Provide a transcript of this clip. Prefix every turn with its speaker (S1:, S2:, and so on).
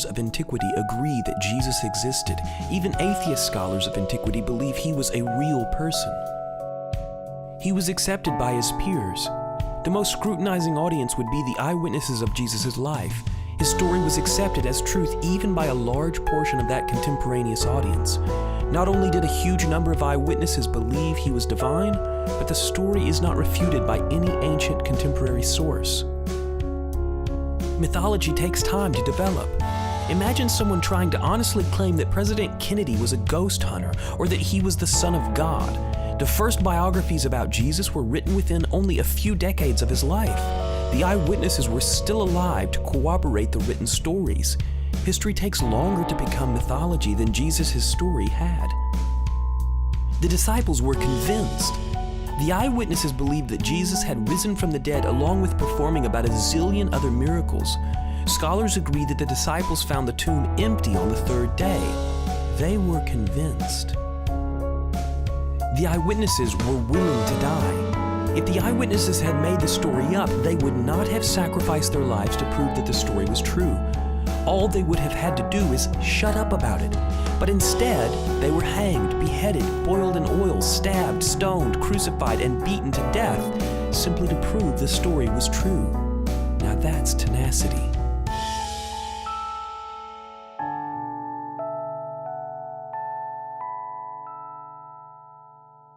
S1: of antiquity agree that Jesus existed. Even atheist scholars of antiquity believe he was a real person. He was accepted by his peers. The most scrutinizing audience would be the eyewitnesses of Jesus' life. His story was accepted as truth even by a large portion of that contemporaneous audience. Not only did a huge number of eyewitnesses believe he was divine, but the story is not refuted by any ancient contemporary source. Mythology takes time to develop. Imagine someone trying to honestly claim that President Kennedy was a ghost hunter or that he was the Son of God. The first biographies about Jesus were written within only a few decades of his life. The eyewitnesses were still alive to corroborate the written stories. History takes longer to become mythology than Jesus' story had. The disciples were convinced. The eyewitnesses believed that Jesus had risen from the dead along with performing about a zillion other miracles. Scholars agree that the disciples found the tomb empty on the third day. They were convinced. The eyewitnesses were willing to die. If the eyewitnesses had made the story up, they would not have sacrificed their lives to prove that the story was true. All they would have had to do is shut up about it. But instead, they were hanged, beheaded, boiled in oil, stabbed, stoned, crucified, and beaten to death, simply to prove the story was true. Now that's tenacity.